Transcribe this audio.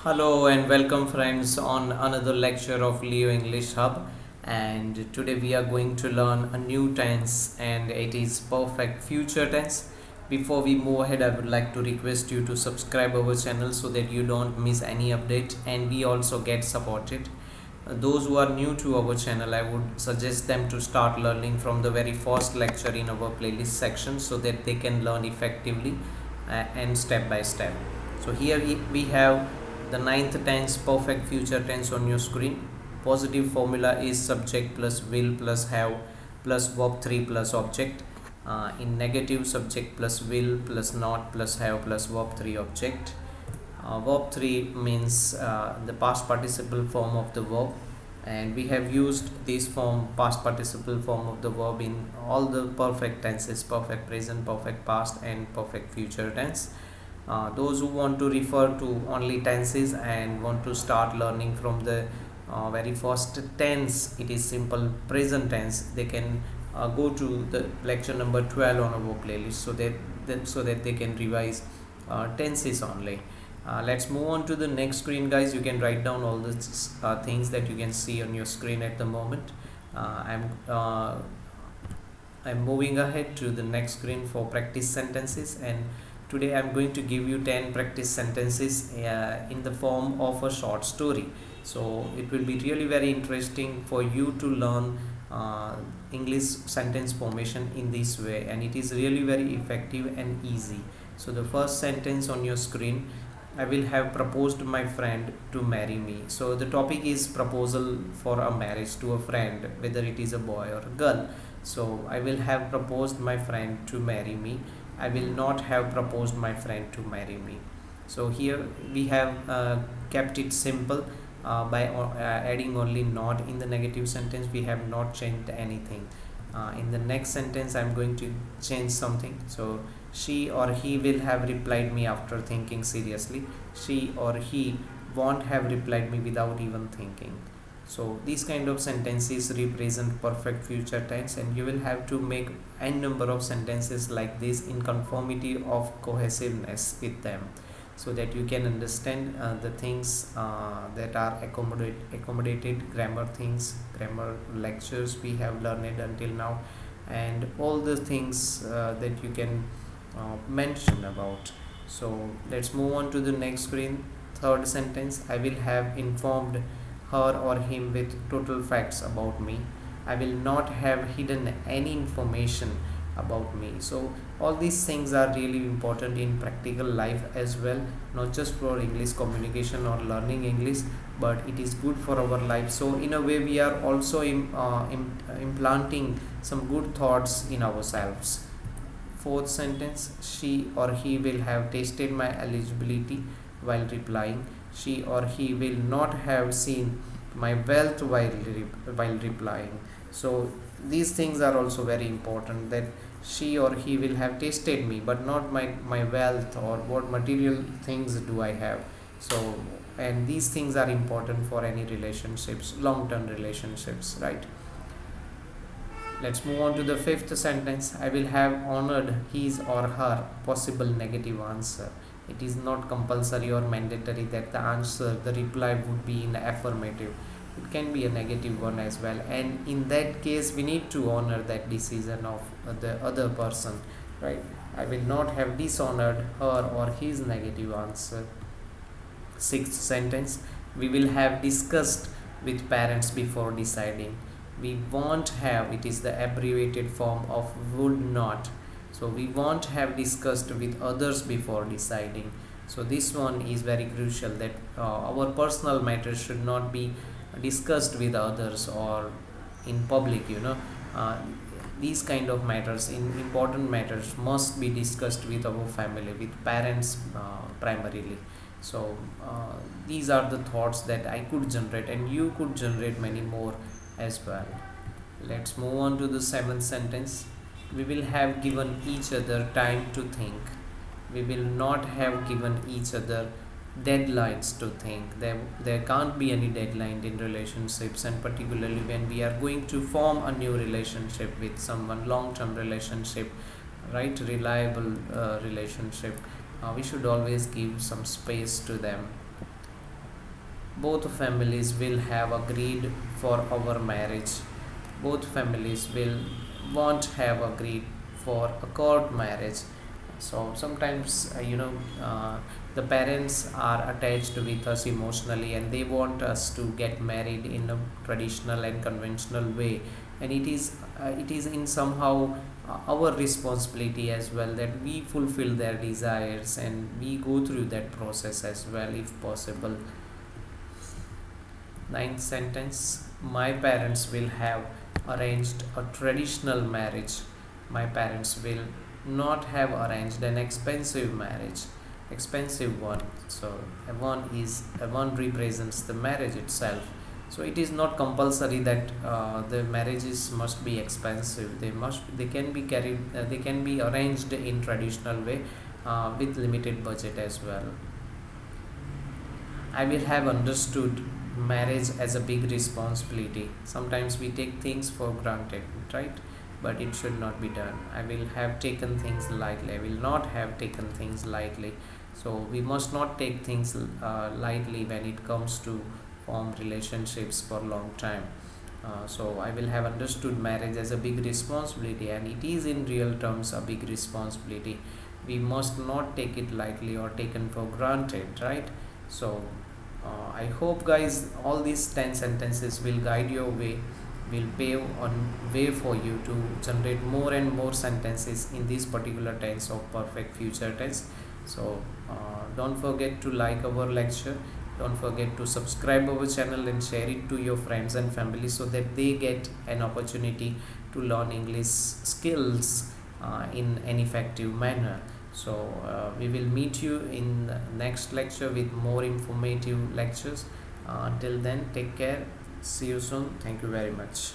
Hello and welcome friends on another lecture of Leo English Hub, and today we are going to learn a new tense and it is perfect future tense. Before we move ahead, I would like to request you to subscribe our channel so that you don't miss any update and we also get supported. Those who are new to our channel, I would suggest them to start learning from the very first lecture in our playlist section so that they can learn effectively and step by step. So here we have the ninth tense perfect future tense on your screen. Positive formula is subject plus will plus have plus verb 3 plus object. In negative, subject plus will plus not plus have plus verb 3 object. Verb 3 means the past participle form of the verb, and we have used this form, past participle form of the verb, in all the perfect tenses: perfect present, perfect past and perfect future tense. Those who want to refer to only tenses and want to start learning from the very first tense, it is simple present tense, they can go to the lecture number 12 on our playlist so that they can revise tenses only. Let's move on to the next screen, guys. You can write down all the things that you can see on your screen at the moment. I'm moving ahead to the next screen for practice sentences, and today I'm going to give you 10 practice sentences in the form of a short story. So it will be really very interesting for you to learn English sentence formation in this way, and it is really very effective and easy. So the first sentence on your screen: I will have proposed my friend to marry me. So the topic is proposal for a marriage to a friend, whether it is a boy or a girl. So I will have proposed my friend to marry me. I will not have proposed my friend to marry me. So here we have kept it simple by adding only not in the negative sentence. We have not changed anything. In the next sentence, I'm going to change something. So she or he will have replied me after thinking seriously. She or he won't have replied me without even thinking. So these kind of sentences represent perfect future tense, and you will have to make n number of sentences like this in conformity of cohesiveness with them, so that you can understand the things that are accommodated grammar things, grammar lectures we have learned until now, and all the things that you can mention about. So let's move on to the next screen. Third sentence: I will have informed her or him with total facts about me. I will not have hidden any information about me. So all these things are really important in practical life as well, not just for English communication or learning English, but it is good for our life. So in a way we are also implanting some good thoughts in ourselves. Fourth sentence: she or he will have tasted my eligibility while replying. She or he will not have seen my wealth while replying. So these things are also very important, that she or he will have tasted me but not my wealth or what material things do I have. So, and these things are important for any relationships, long term relationships, right? Let's move on to the fifth sentence: I will have honored his or her possible negative answer. It is not compulsory or mandatory that the answer, the reply, would be in affirmative. It can be a negative one as well, and in that case we need to honor that decision of the other person, right? I will not have dishonored her or his negative answer. Sixth sentence: we will have discussed with parents before deciding. We won't have, it is the abbreviated form of would not. So we won't have discussed with others before deciding. So this one is very crucial, that our personal matters should not be discussed with others or in public, these kind of matters, in important matters, must be discussed with our family, with parents primarily. So these are the thoughts that I could generate, and you could generate many more as well. Let's move on to the seventh sentence: we will have given each other time to think. We will not have given each other deadlines to think. There can't be any deadline in relationships, and particularly when we are going to form a new relationship with someone, long term relationship, right, reliable relationship, we should always give some space to them. both families will have agreed for our marriage. Both families will won't have agreed for a court marriage. So sometimes the parents are attached with us emotionally, and they want us to get married in a traditional and conventional way, and it is in somehow our responsibility as well that we fulfill their desires and we go through that process as well if possible. Ninth sentence: my parents will have arranged a traditional marriage. My parents will not have arranged an expensive marriage, expensive one. So a one represents the marriage itself. So it is not compulsory that the marriages must be expensive. They can be carried, they can be arranged in traditional way with limited budget as well. I will have understood marriage as a big responsibility. Sometimes we take things for granted, right? But it should not be done. I will have taken things lightly. I will not have taken things lightly. So we must not take things lightly when it comes to form relationships for a long time. So I will have understood marriage as a big responsibility, and it is in real terms a big responsibility. We must not take it lightly or taken for granted, right? So I hope guys all these 10 sentences will guide your way, will pave on way for you to generate more and more sentences in this particular tense of perfect future tense. So don't forget to like our lecture, don't forget to subscribe our channel and share it to your friends and family so that they get an opportunity to learn English skills in an effective manner. So we will meet you in the next lecture with more informative lectures. Until then, take care. See you soon. Thank you very much.